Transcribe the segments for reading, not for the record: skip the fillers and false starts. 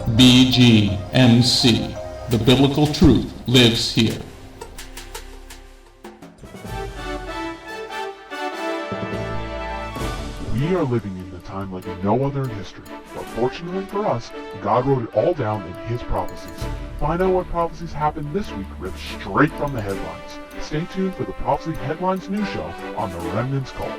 BGMC. The biblical truth lives here. We are living in a time like no other in history, but fortunately for us, God wrote it all down in His prophecies. Find out what prophecies happened this week ripped straight from the headlines. Stay tuned for the Prophecy Headlines news show on the Remnant's Call.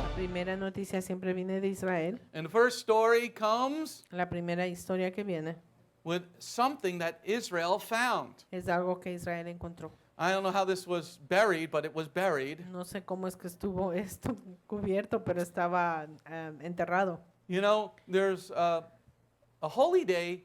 La primera noticia siempre viene de Israel. And the first story comes La primera historia que viene with something that Israel found. es algo que Israel encontró. I don't know how this was buried, but it was buried. No sé cómo es que estuvo esto cubierto, pero estaba enterrado. You know, there's a holy day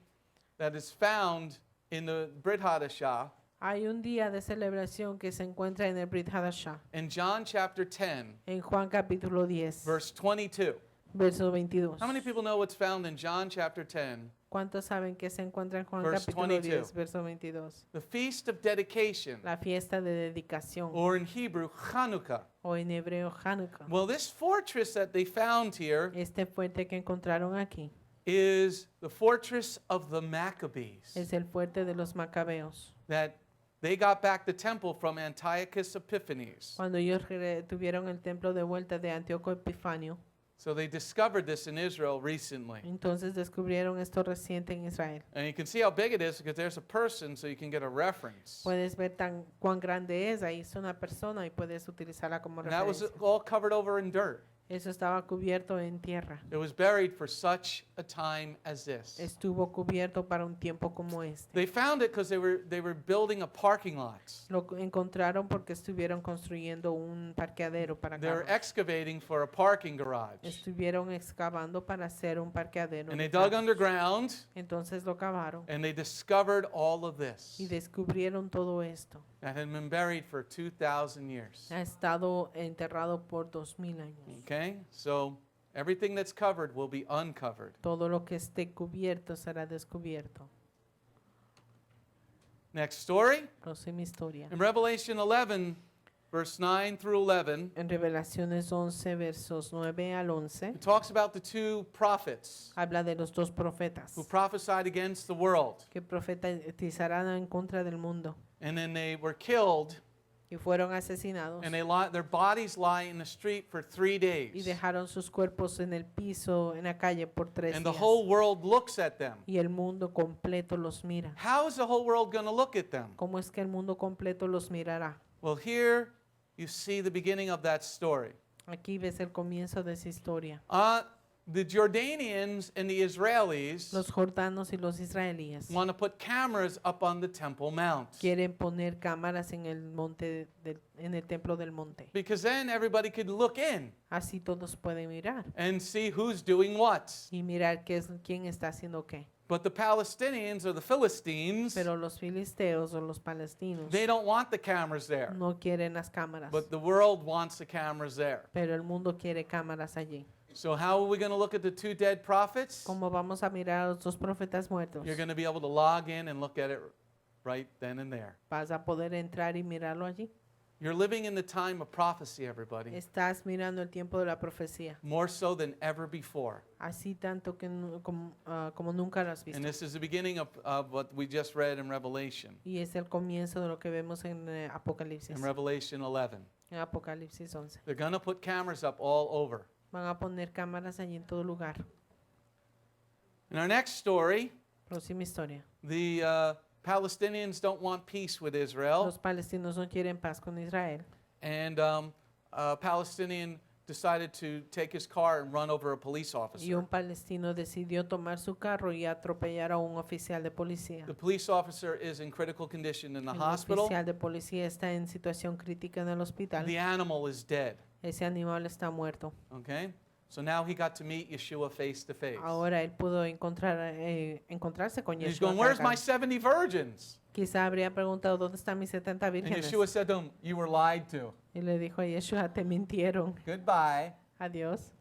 that is found in the Brit Hadashah Hay un día de celebración que se encuentra en el Brit Hadashah, in John chapter 10, en Juan capítulo 10, verse 22. verso 22. How many people know what's found in John chapter 10? ¿Cuántos saben que se encuentra en Juan Verse capítulo 22. 10, verso 22? The Feast of Dedication, La fiesta de dedicación, or in Hebrew, Chanukah. o en hebreo Hanukkah. Well, this fortress that they found here Este fuerte que encontraron aquí is the fortress of the Maccabees. es el fuerte de los macabeos. That they got back the temple from Antiochus Epiphanes. Cuando ellos tuvieron el templo de vuelta de Antíoco Epifanio, So they discovered this in Israel recently. entonces descubrieron esto reciente en Israel. And you can see how big it is because there's a person so you can get a reference. Puedes ver cuán grande es, ahí es una persona y puedes utilizarla como And that was referencia. all covered over in dirt. Eso estaba cubierto en tierra. It was buried for such a time as this. Estuvo cubierto para un tiempo como este. They found it because they were building a parking lot. Lo encontraron porque estuvieron construyendo un parqueadero para They were carros. excavating for a parking garage. Estuvieron excavando para hacer un parqueadero. And de they dug carros. underground Entonces lo cavaron and they discovered all of this y descubrieron todo esto. that had been buried for 2,000 years. Ha estado enterrado por 2000 años. Okay? So everything that's covered will be uncovered. Todo lo que esté cubierto será descubierto. Next story. Próxima historia. In Revelation 11, verse 9 through 11, En Revelaciones 11, versos 9 al 11, it talks about the two prophets habla de los dos profetas who prophesied against the world. que profetizarán en contra del mundo And then they were killed, y fueron asesinados and their bodies lie in the street for 3 y days. dejaron sus cuerpos en el piso, en la calle por 3 And the días. whole world looks at them. Y el mundo completo los mira. How is the whole world going to look at them? ¿Cómo es que el mundo completo los mirará? Well, here you see the beginning of that story. Aquí ves el comienzo de esa historia. The Jordanians and the Israelis Los jordanos y los israelíes want to put cameras up on the Temple Mount. quieren poner cámaras en el monte en el templo del monte. Because then everybody could look in Así todos pueden mirar and see who's doing what. y mirar quién está haciendo qué. But the Palestinians or the Philistines, Pero los filisteos o los palestinos they don't want the cameras there. no quieren las cámaras, But the world wants the cameras there. pero el mundo quiere cámaras allí. So how are we going to look at the two dead prophets? ¿Cómo vamos a mirar a los dos profetas muertos? You're going to be able to log in and look at it right then and there. Vas a poder entrar y mirarlo allí. You're living in the time of prophecy, everybody. Estás mirando el tiempo de la profecía, More so than ever before. así tanto que como nunca lo has visto. And this is the beginning of what we just read in Revelation. Y es el comienzo de lo que vemos en Apocalipsis. In Revelation 11. En Apocalipsis 11. They're going to put cameras up all over. Van a poner cámaras allí en todo lugar. In our next story, Próxima historia. the Palestinians don't want peace with Israel. Los palestinos no quieren paz con Israel. And a Palestinian decided to take his car and run over a police Y officer. un palestino decidió tomar su carro y atropellar a un oficial de policía. The police officer is in critical condition in the El hospital. oficial de policía está en situación crítica en el hospital. The animal is dead. Ese animal está muerto. Okay? So now he got to meet Yeshua face to face. Ahora él pudo encontrarse con He's Yeshua. going, "Where's cara a my cara. 70 virgins?" Quizá habría preguntado, ¿dónde están mis 70 And vírgenes? Yeshua said to him, "You were lied to. Y le dijo a Yeshua, te mintieron. Goodbye." Adiós.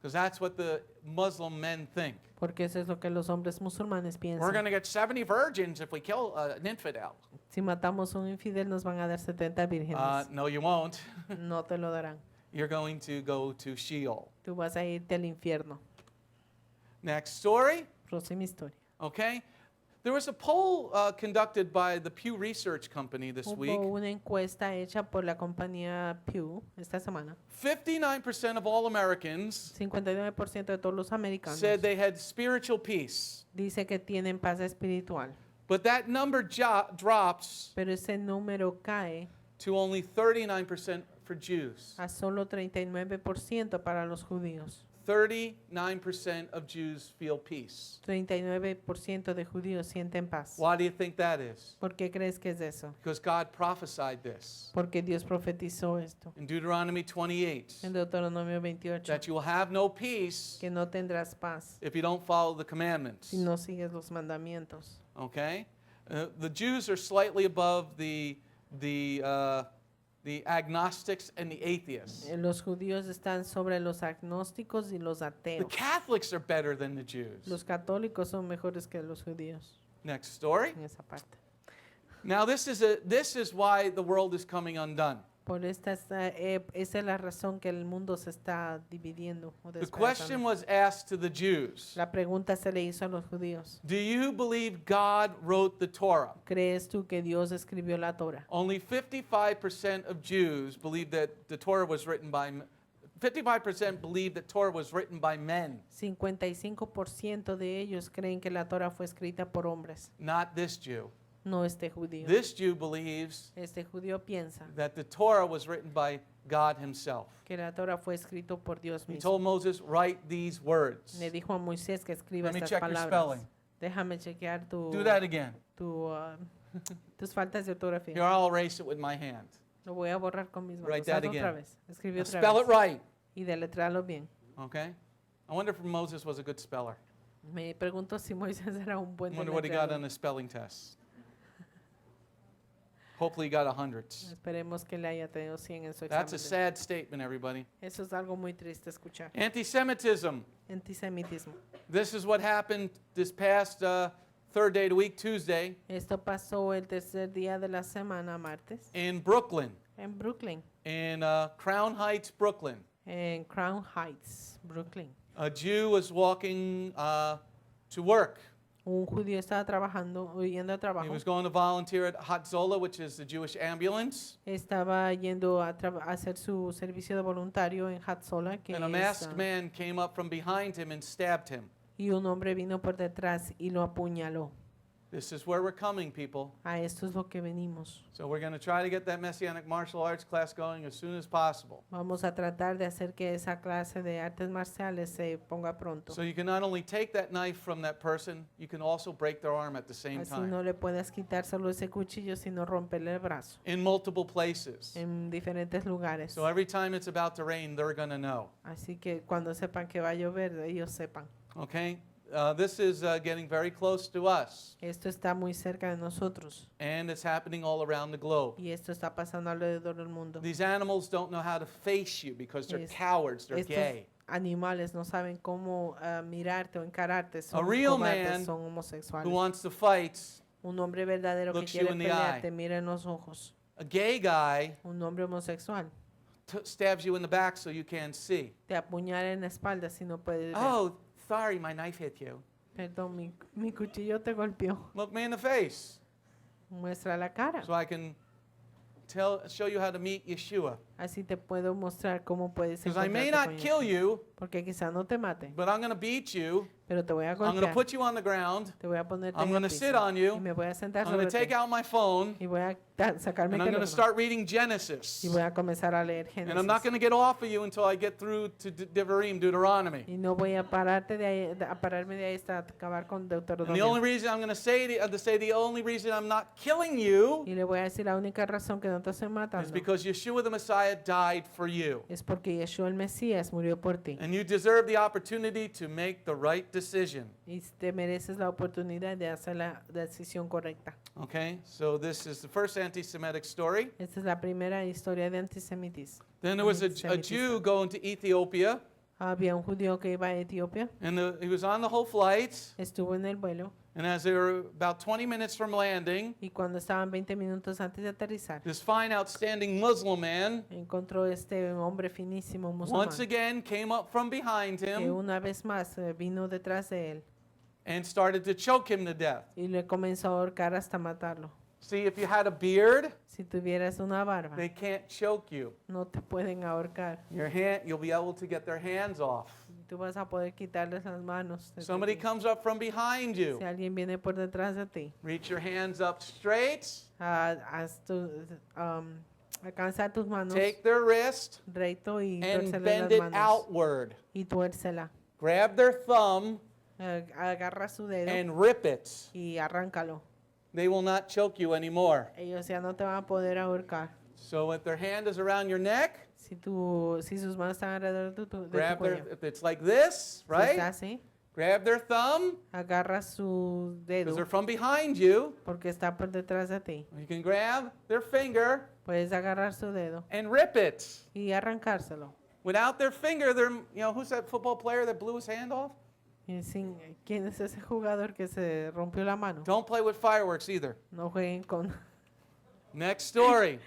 Because that's what the Muslim men think. Porque eso es lo que los hombres musulmanes We're going piensan. to get 70 virgins if we kill an infidel. Si matamos a un infidel nos van a dar 70 vírgenes. No, you won't. No te lo darán. You're going to go to Sheol. Tú vas a irte al infierno. Next story. Próxima historia. Okay. There was a poll conducted by the Pew Research Company this Hubo week. una encuesta hecha por la compañía Pew esta semana. 59% of all Americans 59% de todos los americanos said they had spiritual peace. dice que tienen paz espiritual, But that number drops pero ese número cae to only 39% for Jews. a solo 39% para los judíos. 39% of Jews feel peace. 39% de judíos sienten paz. Why do you think that is? ¿Por qué crees que es eso? Because God prophesied this Porque Dios profetizó esto in Deuteronomy 28, en Deuteronomio 28, that you will have no peace que no tendrás paz if you don't follow the commandments. si no sigues los mandamientos. Okay? The Jews are slightly above the agnostics and the atheists. Los judíos están sobre los agnósticos y los The ateos. Catholics are better than the Jews. Los católicos son mejores que los judíos Next story. en esa parte. Now this is why the world is coming undone. Por esa es la razón que el mundo se está dividiendo o The question despedazando. was asked to the Jews. La pregunta se le hizo a los judíos. Do you believe God wrote the Torah? ¿Crees tú que Dios escribió la Torah? Only 55% of Jews believe that the Torah was written by 55% believe that Torah was written by men, 55% de ellos creen que la Torah fue escrita por hombres, not this Jew. no este judío. This Jew believes Este judío piensa that the Torah was written by God himself. que la Torah fue escrito por Dios He mismo. told Moses, write these words. Le dijo a Moisés que escriba Let me estas check your palabras. spelling. Déjame chequear Do that again. tus faltas de Here, ortografía. I'll erase it with my hand. Lo voy a borrar con mis manos. Write that Hazlo otra again. vez. Escribe Now otra spell it vez. right. Y deletréalo bien. Okay? I wonder if Moses was a good speller. Me pregunto si Moisés era un I buen wonder what he got deletreador. on his spelling test. Hopefully he got 100s. Esperemos que le haya tenido 100 en su That's a examen. sad statement, everybody. Eso es algo muy triste escuchar. Anti-Semitism. Antisemitismo. This is what happened this past third day of the week, Tuesday, Esto pasó el tercer día de la semana, martes, in Brooklyn, en Brooklyn, in Crown Heights, Brooklyn. en Crown Heights, Brooklyn. A Jew was walking to work. Un judío estaba trabajando, yendo a He trabajo. was going to volunteer at Hatzolah, which is the Jewish ambulance. Estaba yendo a hacer su servicio de voluntario en Hatzolah, que And a es, masked man came up from behind him and stabbed him. y un hombre vino por detrás y lo apuñaló. This is where we're coming, people. A esto es lo que venimos. So we're going to try to get that Messianic martial arts class going as soon as possible. Vamos a tratar de hacer que esa clase de artes marciales se ponga pronto. So you can not only take that knife from that person, you can also break their arm at the same Así time. no le puedes quitar solo ese cuchillo, sino romperle el brazo In multiple places. en diferentes lugares. So every time it's about to rain, they're going to know. Así que cuando sepan que va a llover, ellos sepan. Okay? This is getting very close to us, Esto está muy cerca de nosotros and it's happening all around the globe. y esto está pasando alrededor del mundo. These animals don't know how to face you because they're Es- cowards, they're Estos gay. animales no saben cómo mirarte o encararte, son real cobardes, man son Who homosexuales. wants to fight? Un hombre verdadero que looks you quiere in the pelear eye. te mira en los ojos. A gay guy Un hombre homosexual stabs you in the back so you can't see. te apuñala en la espalda si no puedes ver. Oh, sorry, my knife hit you. Perdón, mi cuchillo te golpeó. Look me in the face Muestra la cara. so I can show you how to meet Yeshua. Así te puedo mostrar cómo puedes Because I may encontrarte not con kill Yeshua. you, Porque quizá no te mate, but I'm going to beat you. pero te voy a I'm going to golpear. put you on the ground. Te voy a poner I'm en going el to sit piso on you. y me voy a sentar I'm going sobre to take ti out my phone, y voy a sacar mi and I'm going to teléfono start reading Genesis. y voy a comenzar a leer And I'm not Génesis. going to get off of you until I get through to Devarim, Deuteronomy. Y no voy a pararte de ahí, a pararme de ahí hasta acabar con And the Deuteronomio. only reason I'm going to say the only reason I'm not killing you Y le voy a decir la única razón que no te estoy is matando because Yeshua the Messiah died for you. es porque Yeshua el Mesías murió por ti. And you deserve the opportunity to make the right decision. Y te mereces la oportunidad de hacer la decisión correcta. Okay? So this is the first anti-Semitic story. Esta es la primera historia de antisemitismo. Then there was a Jew going to Ethiopia. Había un judío que iba a Etiopía, and he was on the whole flight. estuvo en el vuelo And as they were about 20 minutes from landing, y cuando estaban 20 minutos antes de aterrizar, this fine, outstanding Muslim man encontró este hombre finísimo once musulmán again came up from behind que him una vez más vino detrás de él and started to choke him to death. y le comenzó a ahorcar hasta matarlo. See, if you had a beard, Si tuvieras una barba, they can't choke you. no te pueden ahorcar. Your hand, you'll be able to get their hands off. Tú vas a poder quitarles las manos. De Somebody ti. comes up from behind Si you. alguien viene por detrás de ti, Reach your hands up straight. Alcanza tus manos Take their wrist recto y and tuércele bend las it manos. outward. Y tuércela. Grab their thumb Agarra su dedo and rip it. y arráncalo. They will not choke you anymore. Ellos ya no te van a poder ahorcar. So if their hand is around your neck, Si sus manos están alrededor de tu grab their, cuello. if it's like this, Si está right? así, Grab their thumb, agarra su because dedo they're from behind you. porque está por detrás de ti. You can grab their finger Puedes agarrar su dedo and rip it. y arrancárselo. Without their finger, they're, who's that football player that blew his hand off? ¿Quién es ese jugador que se rompió la mano? Don't play with fireworks either. No jueguen con, Next story.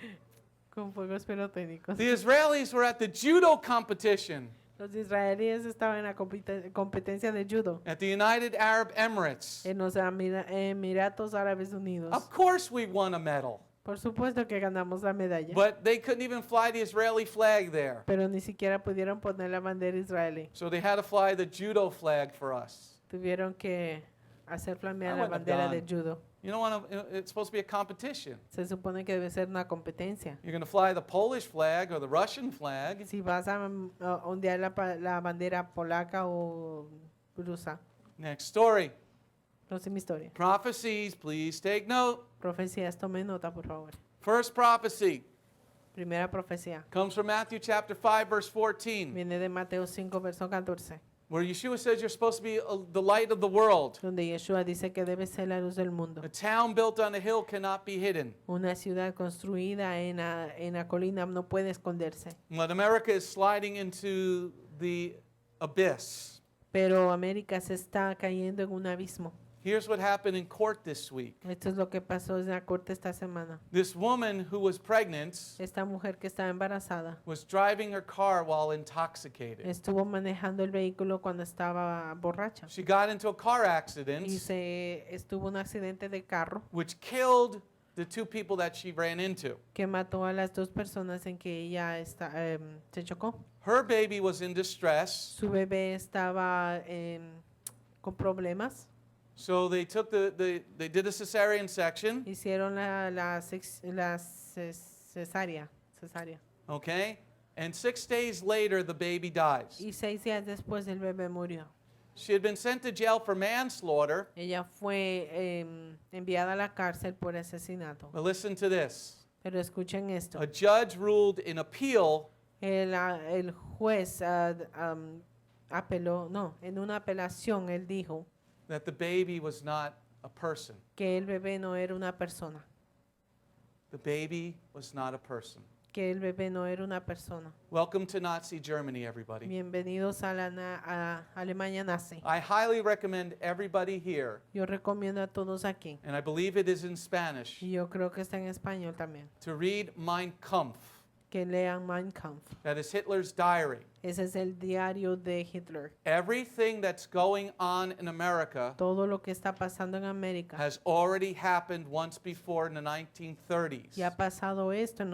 con fuegos pirotécnicos. The Israelis were at the judo competition Los israelíes estaban en la competencia de judo at the United Arab Emirates. en los Emiratos Árabes Unidos. Of course we won a medal, Por supuesto que ganamos la medalla, but they couldn't even fly the Israeli flag there. pero ni siquiera pudieron poner la bandera israelí. So they had to fly the judo flag for us. Tuvieron que hacer flamear I la wouldn't have bandera de gone. judo. You don't want to, it's supposed to be a competition. Se supone que debe ser una competencia. You're going to fly the Polish flag or the Russian flag. Si vas a ondear la bandera polaca o rusa. Next story. Próxima historia. Prophecies, please take note. Profecías, tome nota, por favor. First prophecy Primera profecía. comes from Matthew chapter 5, verse 14, Viene de Mateo 5, verso 14, where Yeshua says you're supposed to be the light of the world. donde Yeshua dice que debe ser la luz del mundo. A town built on a hill cannot be hidden. Una ciudad construida en la colina no puede esconderse. But America is sliding into the abyss. Pero América se está cayendo en un abismo. Here's what happened in court this week. Esto es lo que pasó en la corte esta semana. This woman who was pregnant Esta mujer que estaba embarazada was driving her car while intoxicated. estuvo manejando el vehículo cuando estaba borracha She got into a car accident y estuvo un accidente de carro which killed the two people that she ran into. que mató a las dos personas en que ella se chocó. Her baby was in distress, Su bebé estaba con problemas. so they took they did a cesarean section, Hicieron la cesárea. okay? And 6 days later the baby dies. Y 6 días después el bebé murió. She had been sent to jail for manslaughter, Ella fue enviada a la cárcel por asesinato. but listen to this. Pero escuchen esto. A judge ruled in appeal El juez apeló, no, en una apelación él dijo that the baby was not a person. que el bebé no era una persona. The baby was not a person. Que el bebé no era una persona. Welcome to Nazi Germany, everybody. Bienvenidos a Alemania nazi. I highly recommend everybody here, Yo recomiendo a todos aquí, and I believe it is in Spanish, y yo creo que está en español también, to read Mein Kampf. que lean Mein Kampf. That is Hitler's diary. Ese es el diario de Hitler. Everything that's going on in America Todo lo que está pasando en América. has already happened once before in the 1930s. Ya ha pasado esto en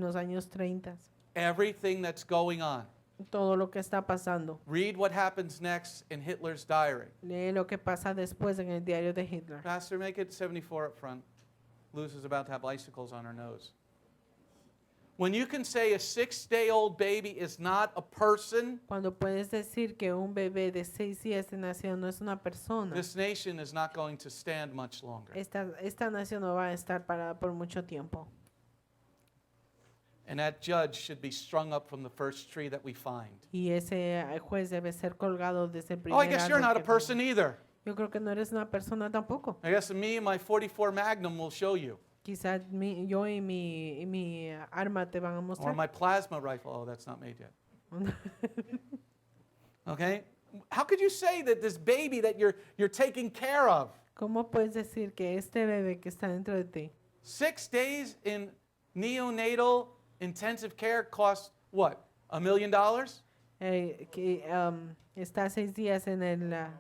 los años 30. Everything that's going on. Todo lo que está pasando. Read what happens next in Hitler's diary. Lee lo que pasa después en el diario de Hitler. Pastor, make it 74 up front. Luz is about to have icicles on her nose. When you can say a 6-day-old baby is not a person, Cuando puedes decir que un bebé de 6 días de nación no es una persona, this nation is not going to stand much longer. esta nación no va a estar parada por mucho tiempo. And that judge should be strung up from the first tree that we find. Y ese juez debe ser colgado desde el primer Oh, I guess you're árbol not a que person toma. either. Yo creo que no eres una persona tampoco. I guess me and my 44 Magnum will show you. Quizás yo y mi arma te van a Or mostrar. my plasma rifle. Oh, that's not made yet. Okay? How could you say that this baby that you're taking care of, ¿Cómo puedes decir que este bebé que está dentro de ti, 6 days in neonatal intensive care costs what? $1 million? que está 6 días en la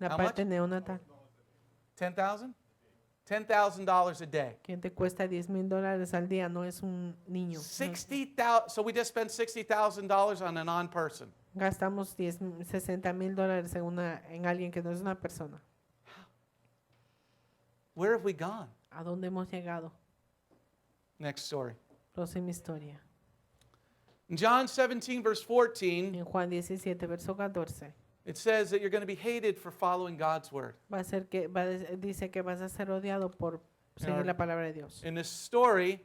How parte much? neonatal, 10,000? $10,000 a day. que te cuesta $10,000 al día, no es un niño. No es- 60,000. So we just spent $60,000 on a non-person. Gastamos $60,000 en alguien que no es una persona. Where have we gone? ¿A dónde hemos llegado? Next story. Próxima historia. In John 17, verse 14, En Juan 17, verso 14, it says that you're going to be hated for following God's word. dice que vas a ser odiado por our- seguir la palabra de Dios. In this story,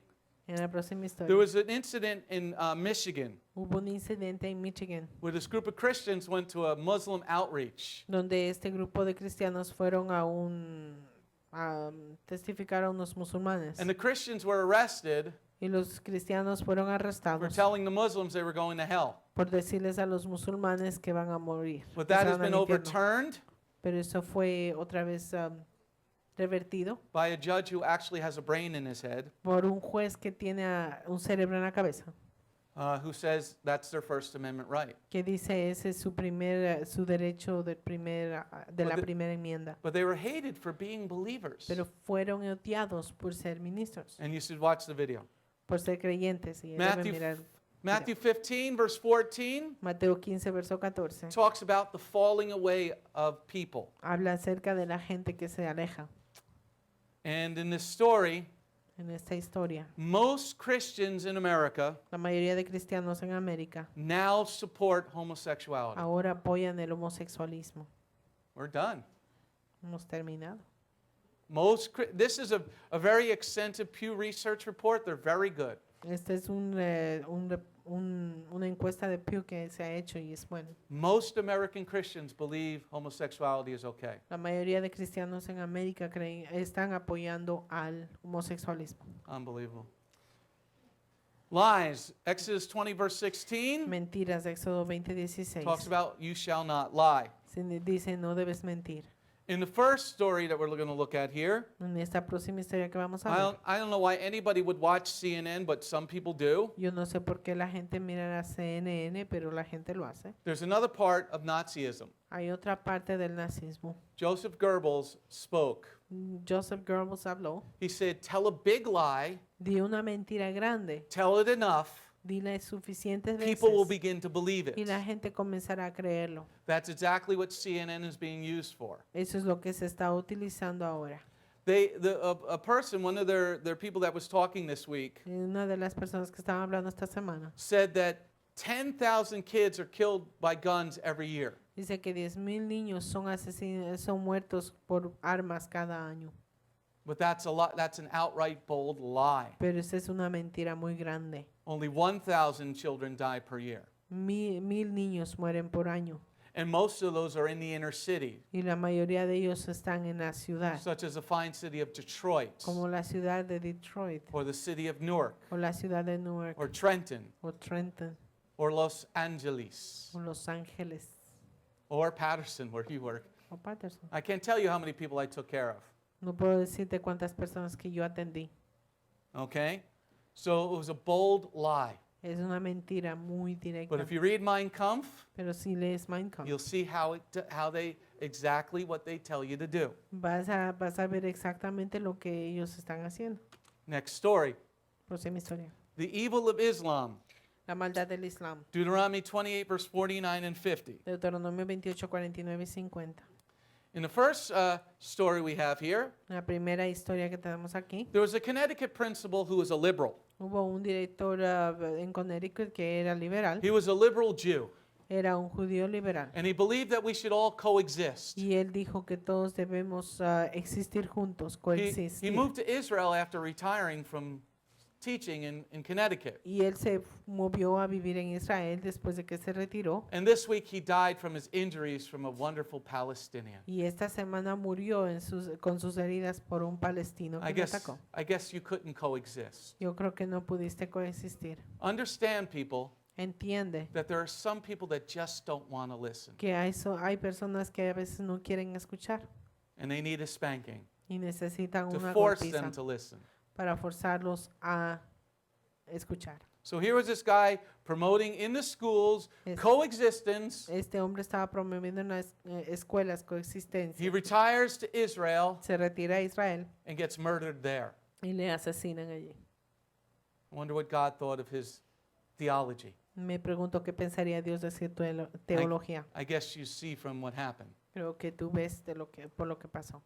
En la próxima there historia, was an incident in Michigan hubo un incidente en Michigan where this group of Christians went to a Muslim outreach. donde este grupo de cristianos fueron a testificar a unos musulmanes And the Christians were arrested y los cristianos fueron for arrestados telling the Muslims they were going to hell. por decirles a los musulmanes que van a morir. But que that se has van been al infierno. overturned Pero eso fue otra vez revertido by a judge who actually has a brain in his head, por un juez que tiene un cerebro en la cabeza, who says that's their First Amendment right. que dice ese es su derecho de la the- primera enmienda. But they were hated for being believers. Pero fueron odiados por ser ministros, And you should watch the video. por ser creyentes. Y deben Matthew, mirar Matthew 15, verse 14, Mateo 15, verso 14. talks about the falling away of people. Habla acerca de la gente que se aleja. And in this story, En esta historia, most Christians in America la mayoría de cristianos en América now support homosexuality. ahora apoyan el homosexualismo. We're done. Hemos terminado. This is a very extensive Pew Research report. They're very good. Esta es una encuesta de Pew que se ha hecho y es bueno. Most American Christians believe homosexuality is okay. La mayoría de cristianos en América están apoyando al homosexualismo. Unbelievable. Lies. Exodus 20, verse 16 Mentiras, Éxodo 20:16. talks about you shall not lie. Dice no debes mentir. In the first story that we're going to look at here, En esta próxima historia que vamos a I ver, don't know why anybody would watch CNN, but some people do. yo no sé por qué la gente mira la CNN, pero la gente lo hace. There's another part of Nazism. Hay otra parte del nazismo. Joseph Goebbels spoke. Joseph Goebbels habló, He said, tell a big lie, di una mentira grande, tell it enough, dile suficientes people will veces begin to believe y it. la gente comenzará a creerlo. That's exactly what CNN is being used for. Eso es lo que se está utilizando ahora. A person, one of their people that was talking this week, Y una de las personas que estaban hablando esta semana said that 10,000 kids are killed by guns every year. dice que 10,000 niños son muertos por armas cada año. But that's an outright bold lie. Pero esa es una mentira muy grande. Only 1,000 children die per year. 1,000 niños mueren por año And most of those are in the inner city, y la mayoría de ellos están en la ciudad, such as the fine city of Detroit, como la ciudad de Detroit or the city of Newark, o la ciudad de Newark or Trenton, o Trenton or Los Angeles, o Los Ángeles or Patterson, where you work. o Patterson. I can't tell you how many people I took care of. No puedo decirte cuántas personas que yo atendí. Okay? So it was a bold lie. Es una mentira muy directa. But if you read Mein Kampf, Pero si lees Mein Kampf, you'll see exactly what they tell you to do. vas a ver exactamente lo que ellos están haciendo. Next story. Próxima historia. The evil of Islam. La maldad del Islam. Deuteronomy 28, verse 49 and 50. Deuteronomio 28, 49 y 50. In the first story we have here, La primera historia que tenemos aquí, there was a Connecticut principal who was a liberal. hubo un director en Connecticut que era liberal, He was a liberal Jew, era un judío liberal. and he believed that we should all coexist. Y él dijo que todos debemos existir juntos, He coexistir. moved to Israel after retiring from teaching in Connecticut. Y él se movió a vivir en Israel después de que se retiró. And this week he died from his injuries from a wonderful Palestinian. Y esta semana murió con sus heridas por un palestino que lo atacó. I guess you couldn't coexist. Yo creo que no pudiste coexistir. Understand, people, entiende that there are some people that just don't want to listen, que hay personas que a veces no quieren escuchar and they need a spanking y necesitan to una force golpiza them to listen. para forzarlos a escuchar. So here was this guy promoting in the schools coexistence. Este hombre estaba promoviendo en las escuelas He coexistencia. retires to Israel Se retira a Israel and gets murdered there. y le asesinan allí. I wonder what God thought of his theology. Me pregunto qué pensaría Dios de su teología. I guess you see from what happened. Creo que tú ves por lo que pasó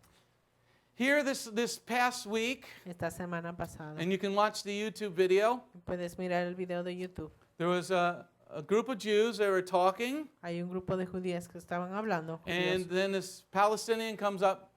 Here this past week, esta semana pasada. and you can watch the YouTube video, Puedes mirar el video de YouTube. there was a group of Jews, they were talking, Hay un grupo de judías que estaban hablando. and Judíos, then this Palestinian comes up,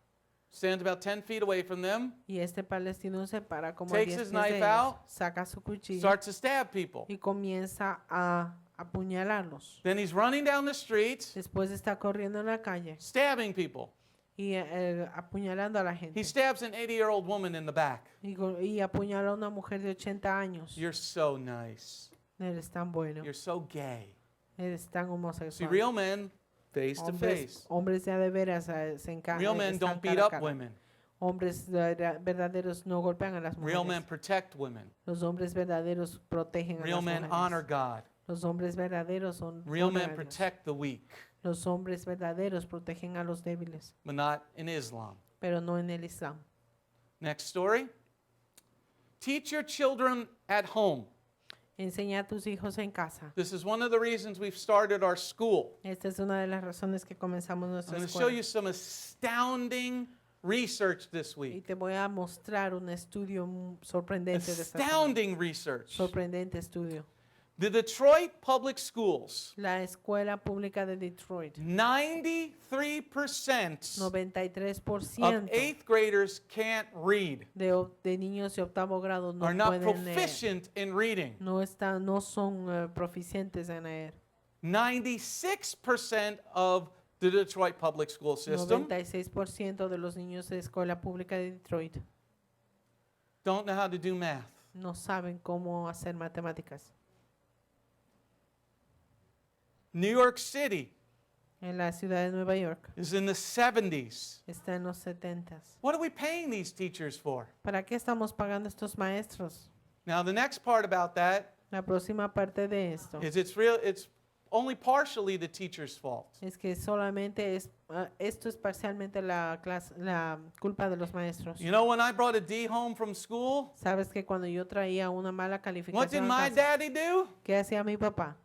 stands about 10 feet away from them, y este palestino se para como a takes 10 his pies de knife ellos, out, saca su cuchillo starts to stab people. y comienza a apuñalarlos. Then he's running down the street, Después está corriendo en la calle stabbing people. y apuñalando a la He gente. stabs an 80-year-old woman in the back. Y apuñala a una mujer de 80 años. You're so nice. Eres tan bueno. You're so gay. Eres tan See, homosexual. real men, face to face. Hombres ya de veras se encargan. Real men don't beat up women. Hombres verdaderos no golpean a las Real men mujeres. protect women. Los hombres verdaderos protegen a Real las men mujeres. honor God. Los hombres verdaderos son Real men honran a Dios. protect the weak, Los hombres verdaderos protegen a los débiles, but not in Islam. pero no en el Islam. Next story. Teach your children at home. Enseña a tus hijos en casa. This is one of the reasons we've started our school. Esta es una de las razones que comenzamos I'm nuestra going to show you escuela. some astounding research this Y week. te voy a mostrar un estudio sorprendente de esta semana. Astounding research. Sorprendente estudio. The Detroit Public Schools, La escuela pública de Detroit, 93% of 93% 8th graders can't read, de niños de octavo grado no are not pueden leer. proficient in reading. No son proficientes en leer. 96% of the Detroit Public School System 96% de los niños de escuela pública de Detroit don't know how to do math. no saben cómo hacer matemáticas. New York City En la ciudad de Nueva York is in the 70s. está en los 70s. What are we paying these teachers for? ¿Para qué estamos pagando estos maestros? Now, the next part about that La próxima parte de esto is it's only partially the teacher's fault. es que solamente esto es parcialmente la culpa de los maestros. You know, when I brought a D home from school, Sabes que cuando yo traía una mala what did calificación a my casa, daddy do? ¿qué hacía mi papá?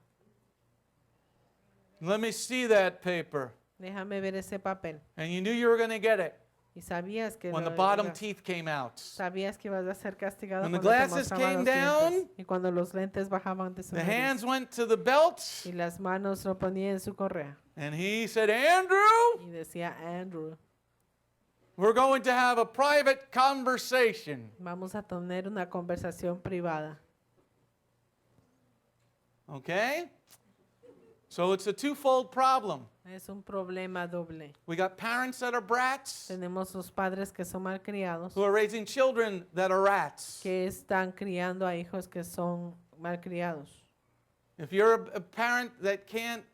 Let me see that paper. Déjame ver ese papel. And you knew you were going to get it Y sabías que when the bottom teeth came out. sabías que ibas a ser castigado When the cuando te glasses mostraban came los down, dientes. Y cuando los lentes bajaban de su The nariz. hands went to the belt, Y las manos lo ponía en su correa. and he said, Andrew, Y decía, Andrew, we're going to have a private conversation. vamos a tener una conversación privada. Okay? So it's a twofold problem. Es un problema doble. We got parents that are brats Tenemos los padres que son malcriados, who are raising children that are rats. que están criando a hijos que son malcriados. If you're a parent that can't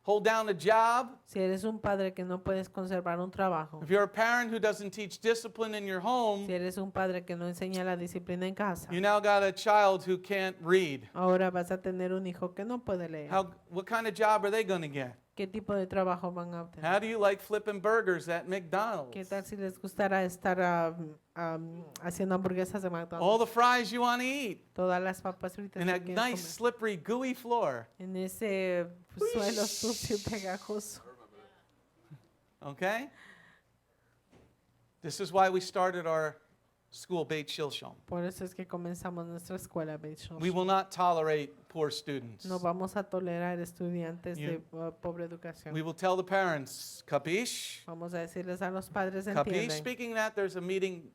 hold down a job, Si eres un padre que no puedes conservar un trabajo, if you're a parent who doesn't teach discipline in your home, si eres un padre que no enseña la disciplina en casa, you now got a child who can't read. ahora vas a tener un hijo que no puede leer. What kind of job are they going to get? ¿Qué tipo de trabajo van a obtener? How do you like flipping burgers at McDonald's? ¿Qué tal si les gustara estar haciendo hamburguesas de All McDonald's? the fries you want to eat, Todas las papas fritas and que that quieren nice, comer. slippery, gooey floor. En ese suelo sucio y pegajoso. Okay? This is why we started our school, Beit Shilshon. Por eso es que comenzamos nuestra escuela, Beit Shilshon. We will not tolerate poor students. No vamos a tolerar estudiantes de You- pobre educación. We will tell the parents, capiche? Vamos a decirles a los padres, Capiche? entienden. Speaking of that, there's a meeting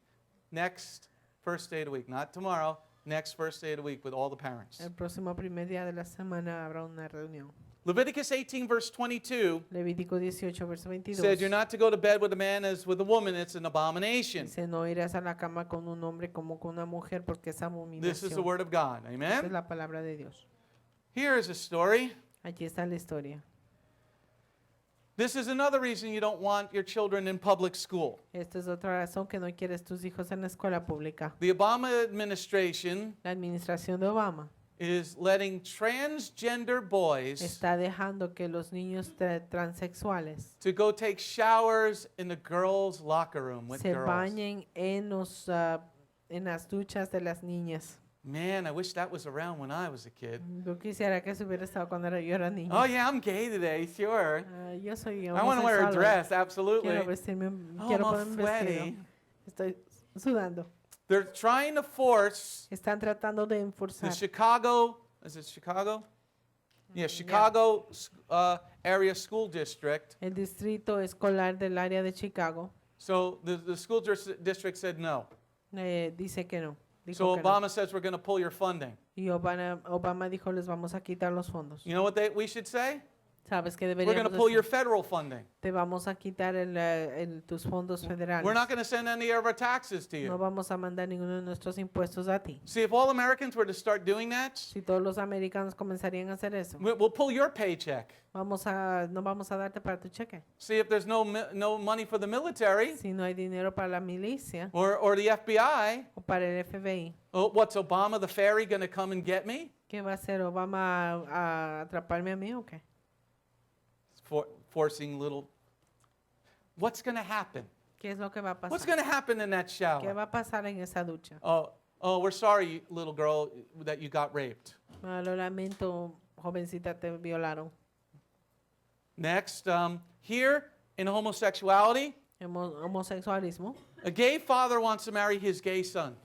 next first day of the week, not tomorrow, next first day of the week with all the parents. El próximo primer día de la semana habrá una reunión. Leviticus 18, verse 22 Levítico 18, verso 22. said, you're not to go to bed with a man as with a woman, it's an abomination. Dice, no irás a la cama con un hombre como con una mujer porque es This is the abominación. word of God. Esta es Amen? la palabra de Dios. Here is a story. Aquí está la historia. This is another reason you don't want your children in public school. Esta es otra razón que no quieres tus hijos en la escuela pública. The Obama administration La administración de Obama is letting transgender boys está dejando que los niños transexuales to go take showers in the girls' locker room with se girls. bañen en las duchas de las niñas. Man, I wish that was around when I was a kid. Yo quisiera que eso hubiera estado cuando yo era niña. Oh yeah, I'm gay today, sure. Yo soy I want to wear a homosexual. dress, Quiero absolutely. vestirme, Oh, quiero I'm all ponerme un vestido. sweaty. Estoy sudando. They're trying to force Están tratando de the enforzar Chicago, is it Chicago? Yeah, Chicago area school district. el distrito escolar del área de Chicago. So the school district said no. Dice que no. Dijo So que no. Obama says we're going to pull your funding. Y Obama dijo, les vamos a quitar los fondos. You know what we should say? ¿Sabes qué We're going deberíamos to pull your decir? federal funding. Te vamos a quitar tus fondos federales. We're not going to send any of our taxes to No you. vamos a mandar ninguno de nuestros impuestos a ti. See, if all Americans were to start doing that, Si todos los americanos comenzarían a hacer eso, we'll pull your paycheck. no vamos a darte para tu cheque. See, if there's no money for the military Si no hay dinero para la milicia or the FBI, o para el FBI, what's Obama the fairy going to come and get me? ¿qué va a hacer Obama a atraparme a mí o qué? Forcing little. What's going to happen? ¿Qué es lo que va a What's pasar? going to happen in that ¿Qué shower? va a pasar en esa ducha? Oh, we're sorry, little girl, that you got raped. Lo lamento, jovencita, te violaron. Next, here in homosexuality, Homosexualismo. a gay father wants to marry his gay son.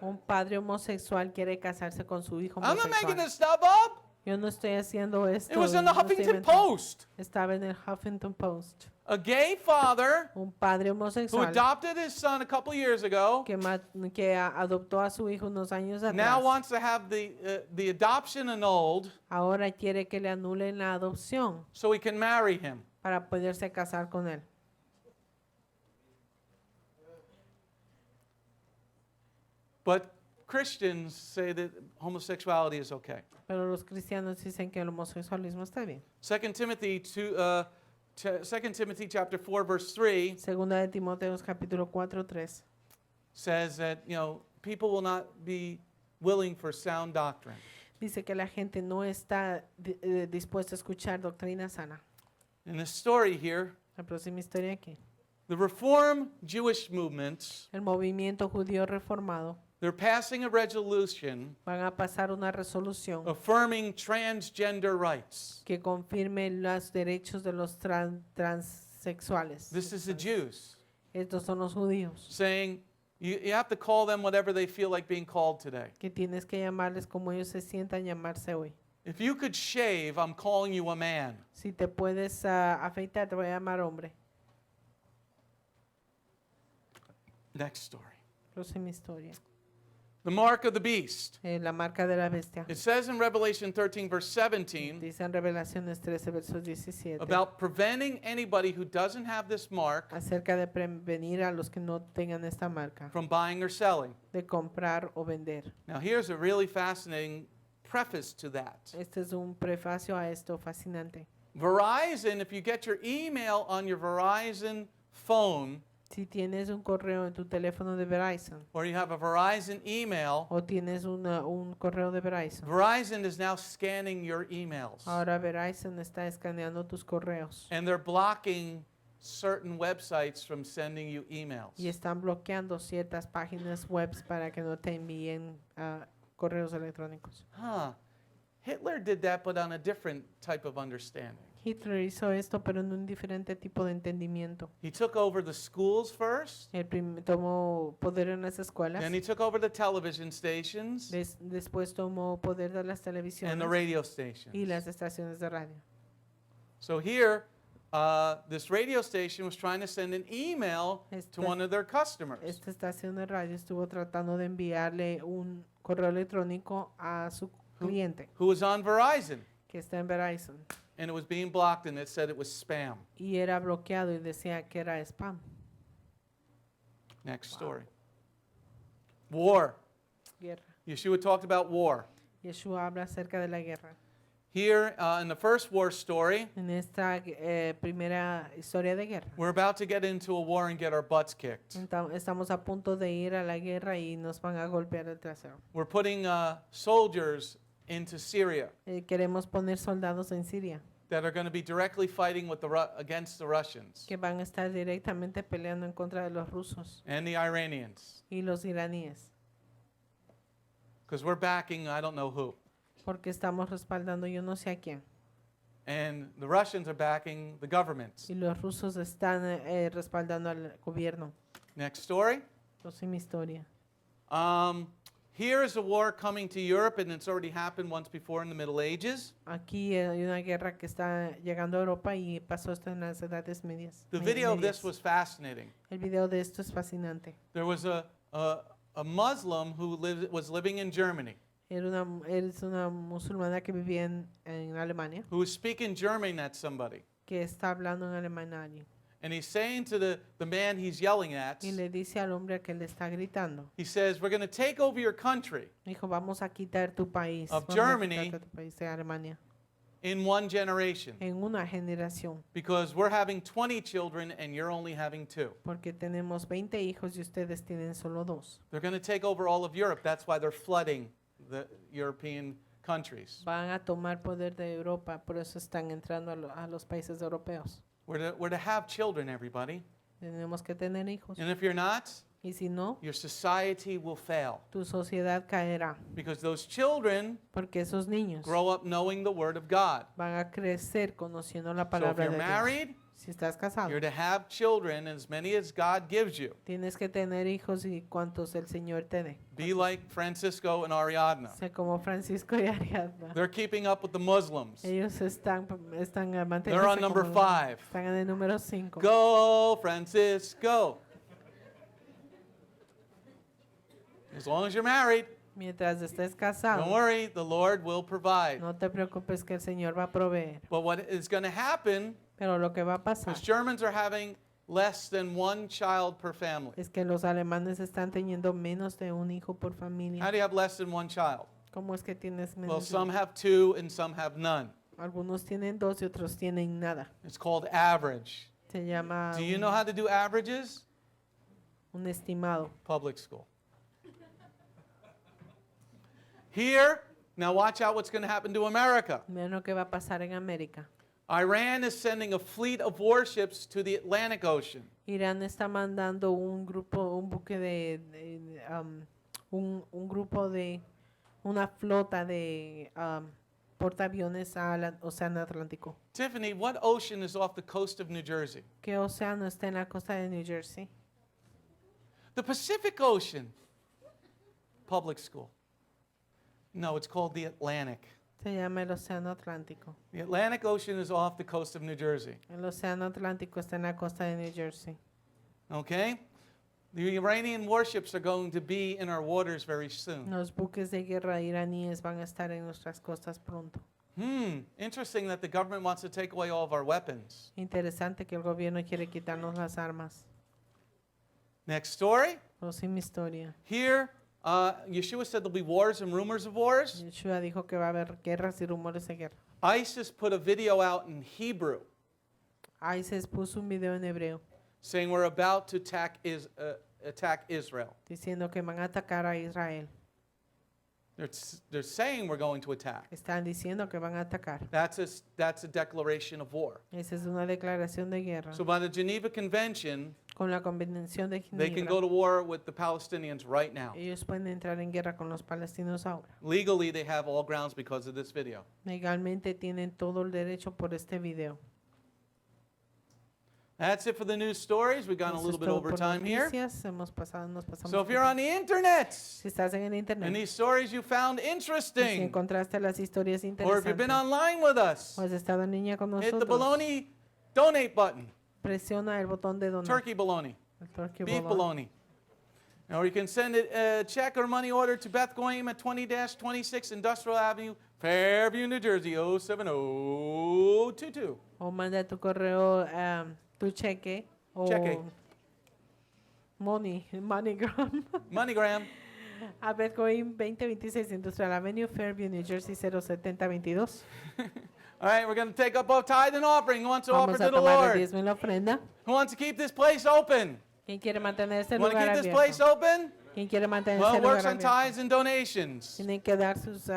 Un padre homosexual quiere casarse con su hijo I'm not making homosexual. this stuff up. Yo no estoy haciendo esto. It was in the no estoy Huffington inventando. Post. Estaba en el Huffington Post. A gay father Un padre who homosexual adopted his son a couple years ago que adoptó a su hijo unos años now atrás. wants to have the adoption annulled Ahora quiere que le anulen la adopción so he can marry him. para poderse casar con él. But Christians say that homosexuality is okay. Pero los cristianos dicen que el homosexualismo está bien. 2 Timothy 2 Timothy chapter 4 verse 3 Segunda de Timoteos capítulo 4:3 says that, people will not be willing for sound doctrine. dice que la gente no está dispuesta a escuchar doctrina sana. In this story here, La próxima historia aquí. the Reform Jewish movements, El movimiento judío reformado they're passing a resolution van a pasar una resolución affirming transgender rights. que confirme los derechos de los transexuales. This is the Jews Estos son los judíos, saying you have to call them whatever they feel like being called today. que tienes que llamarles como ellos se sientan llamarse hoy. If you could shave, I'm calling you a man. Si te puedes afeitar, te voy a llamar hombre. Next story. Próxima historia. The mark of the beast. La marca de la bestia. It says in Revelation 13 verse 17 Dice en Revelaciones 13, versos 17, about preventing anybody who doesn't have this mark acerca de prevenir a los que no tengan esta marca, from buying or selling. de comprar o vender. Now here's a really fascinating preface to that. Este es un prefacio a esto fascinante. Verizon, if you get your email on your Verizon phone, Si tienes un correo en tu teléfono de Verizon or you have a Verizon email, o tienes un correo de Verizon, Verizon is now scanning your emails. ahora Verizon está escaneando tus correos And they're blocking certain websites from sending you emails. y están bloqueando ciertas páginas web para que no te envíen correos electrónicos. Hitler did that, but on a different type of understanding. Hitler hizo esto, pero en un diferente tipo de entendimiento. He took over the schools first, Él tomó poder en las escuelas, then he took over the television stations después tomó poder de las and televisiones the radio y stations. las estaciones de radio. So here, this radio station was trying to send an email to one of their customers. Esta estación de radio estuvo tratando de enviarle un correo electrónico a su cliente Who was on Verizon, que está en Verizon and it was being blocked, and it said it was spam. y era bloqueado y decía que era spam. Next story. War. Guerra. Yeshua talked about war. Yeshua habla acerca de la guerra. Here in the first war story, En esta primera historia de guerra, we're about to get into a war and get our butts kicked. estamos a punto de ir a la guerra y nos van a golpear el trasero. We're putting soldiers into Syria Queremos poner soldados en Siria that are going to be directly fighting with against the Russians que van a estar directamente peleando en contra de los rusos and the Iranians, y los iraníes, because we're backing I don't know who. porque estamos respaldando yo no sé a quién. And the Russians are backing the governments. Y los rusos están respaldando al gobierno. Next story. Entonces, mi historia. Here is a war coming to Europe, and it's already happened once before in the Middle Ages. Aquí hay una guerra que está llegando a Europa y pasó esto en las edades medias. The video of this was fascinating. El video de esto es fascinante. There was a Muslim who was living in Germany, Es una musulmana que vivía en Alemania, who was speaking German at somebody. que está hablando en alemán a alguien. And he's saying to the man he's yelling at, Y le dice al hombre que le está gritando, he says, we're going to take over your country dijo, vamos a quitar tu país, Of vamos Germany. a quitar tu país de Alemania, in one generation en una generación, because we're having 20 children and you're only having 2. porque tenemos 20 hijos y ustedes tienen solo 2. They're going to take over all of Europe. That's why they're flooding the European countries. Van a tomar poder de Europa, por eso están entrando a los países europeos. We're to have children, everybody. Tenemos que tener hijos. And if you're not, Y si no, your society will fail tu sociedad caerá, because those children porque esos niños grow up knowing the Word of God. van a crecer conociendo la So if palabra you're de Dios. married, Si estás casado, you're to have children, as many as God gives you. tienes que tener hijos y cuantos el Señor te dé. Be like Francisco and Ariadna. Sé como Francisco y Ariadna. They're keeping up with the Muslims. Ellos están They're manteniéndose on number como- 5. Están en el número 5. Go, Francisco. As long as you're married, Mientras estés don't casado, worry, the Lord will provide. no te preocupes que el Señor va a proveer. But what is going to happen Pero lo que va a pasar is Germans are having less than 1 child per family. es que los alemanes están teniendo menos de un hijo por How familia. do you have less than 1 child? ¿Cómo es que tienes Well, menos? some have 2 and some have none. Algunos tienen 2 y otros tienen nada. It's called average. Se llama Do you know how to do averages? un estimado. Public school. Here, now watch out what's going to happen to America. Miren lo que va a pasar en América. Iran is sending a fleet of warships to the Atlantic Ocean. Irán está mandando un buque un grupo de, una flota de portaaviones al Océano Atlántico. Tiffany, what ocean is off the coast of New Jersey? ¿Qué océano está en la costa de New Jersey? The Pacific Ocean. Public school. No, it's called the Atlantic. Se llama el Océano Atlántico. The Atlantic Ocean is off the coast of New Jersey. El Océano Atlántico está en la costa de New Jersey. Okay? The Iranian warships are going to be in our waters very soon. Los buques de guerra iraníes van a estar en nuestras costas pronto. Interesting that the government wants to take away all of our weapons. Interesante que el gobierno quiere quitarnos las armas. Next story. Próxima historia. Here, Yeshua said there'll be wars and rumors of wars. Yeshua dijo que va a haber guerras y rumores de guerra. ISIS put a video out in Hebrew ISIS puso un video en hebreo saying we're about to attack Israel. diciendo que van a atacar a Israel. They're saying we're going to attack. Están diciendo que van a atacar. That's a declaration of war. Esa es una declaración de guerra. So by the Geneva Convention, Con la convención de they can go Ginebra, to war with the Palestinians right now. ellos pueden entrar en guerra con los palestinos ahora. Legally, they have all grounds because of this video. Legalmente tienen todo el derecho por este video. That's it for the news stories. We've gone a Eso little es bit todo over por time here. noticias. Nos pasamos So if un you're poco. on the internet Si estás en el and internet these stories you found y si interesting, encontraste las historias or if you've been interesantes online with us, o has estado en línea con hit the nosotros, bologna donate button. presiona el botón de donar. Turkey bologna, El turkey beef bologna. bologna. Or you can send a check or money order to Beth Goyim at 20-26 Industrial Avenue, Fairview, New Jersey, 07022. O manda tu correo, tu cheque o Cheque. MoneyGram MoneyGram. a Beth Goyim 2026 Industrial Avenue, Fairview, New Jersey 07022. All right, we're going to take up a tithe and offering. Who wants to offer Vamos to a the tomar el Lord? diezmo y la ofrenda. Who wants to keep this place open? ¿Quién quiere mantener este Want to lugar keep this place abierto? open? ¿Quién quiere mantener Well, este it works lugar on abierto? tithes and donations. Tienen que dar sus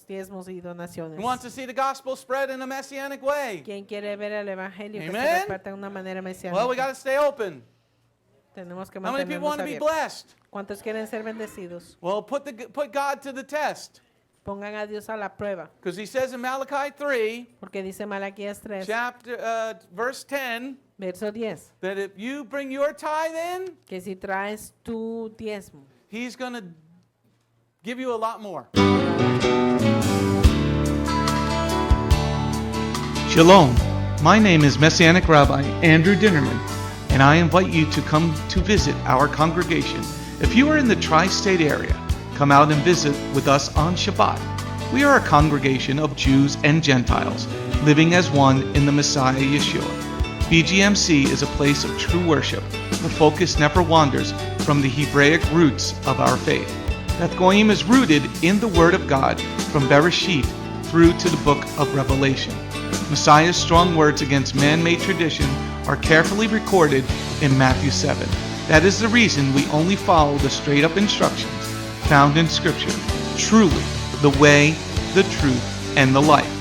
diezmos y Who donaciones. wants to see the gospel spread in a messianic way? ¿Quién quiere ver el evangelio que se Amen. reparta de una manera mesiánica? Well, we got to stay open. Tenemos que How many people mantenernos want to be abiertos. blessed? ¿Cuántos quieren ser bendecidos? Well, put God to the test. Pongan a Dios a la prueba, Because he says in Malachi 3, porque dice Malaquías 3, verse 10, verso 10, that if you bring your tithe in, que si traes tu diezmo, he's going to give you a lot more. Shalom. My name is Messianic Rabbi Andrew Dinnerman, and I invite you to come to visit our congregation. If you are in the tri-state area, come out and visit with us on Shabbat. We are a congregation of Jews and Gentiles, living as one in the Messiah Yeshua. BGMC is a place of true worship. The focus never wanders from the Hebraic roots of our faith. Beth Goyim is rooted in the Word of God from Bereshit through to the book of Revelation. Messiah's strong words against man-made tradition are carefully recorded in Matthew 7. That is the reason we only follow the straight-up instructions found in Scripture, truly the way, the truth, and the life.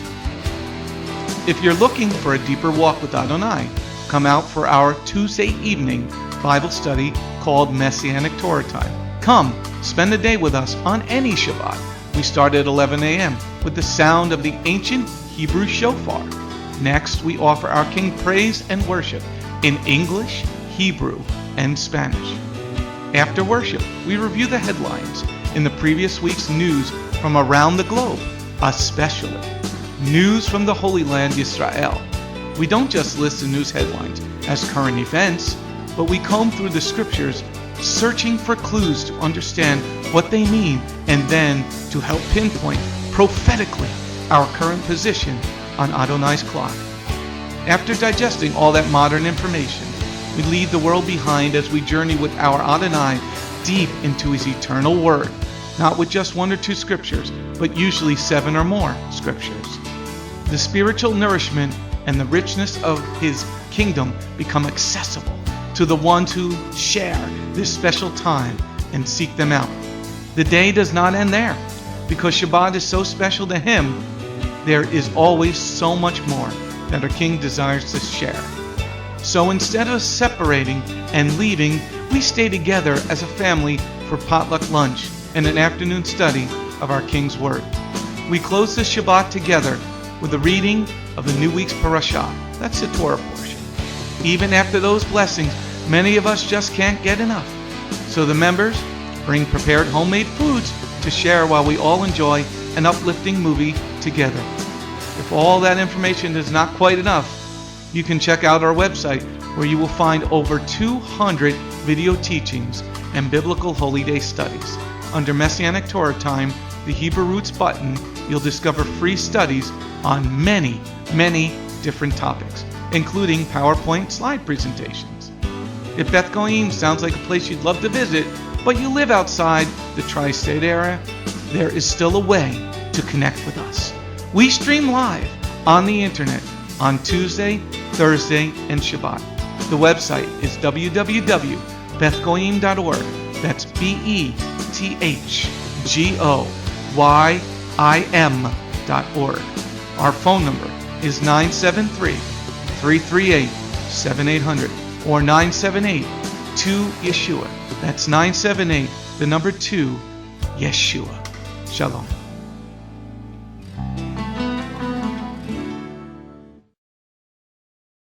If you're looking for a deeper walk with Adonai, come out for our Tuesday evening Bible study called Messianic Torah Time. Come, spend a day with us on any Shabbat. We start at 11 a.m. with the sound of the ancient Hebrew shofar. Next, we offer our King praise and worship in English, Hebrew, and Spanish. After worship, we review the headlines in the previous week's news from around the globe, especially news from the Holy Land, Israel. We don't just list the news headlines as current events, but we comb through the scriptures, searching for clues to understand what they mean and then to help pinpoint prophetically our current position on Adonai's clock. After digesting all that modern information, we leave the world behind as we journey with our Adonai deep into his eternal word, not with just one or two scriptures, but usually 7 or more scriptures. The spiritual nourishment and the richness of his kingdom become accessible to the ones who share this special time and seek them out. The day does not end there. Because Shabbat is so special to him, there is always so much more that our King desires to share. So instead of separating and leaving, we stay together as a family for potluck lunch and an afternoon study of our King's Word. We close the Shabbat together with the reading of the new week's parashah. That's the Torah portion. Even after those blessings, many of us just can't get enough. So the members bring prepared homemade foods to share while we all enjoy an uplifting movie together. If all that information is not quite enough, you can check out our website where you will find over 200 video teachings and biblical holy day studies. Under Messianic Torah Time, the Hebrew Roots button, you'll discover free studies on many different topics, including PowerPoint slide presentations. If Beth Goyim sounds like a place you'd love to visit, but you live outside the tri-state area, there is still a way to connect with us. We stream live on the internet on Tuesday, Thursday, and Shabbat. The website is www.bethgoyim.org. That's BETHGOYIM.org. Our phone number is 973-338-7800 or 978-2-YESHUA. That's 978, the number 2, Yeshua. Shalom.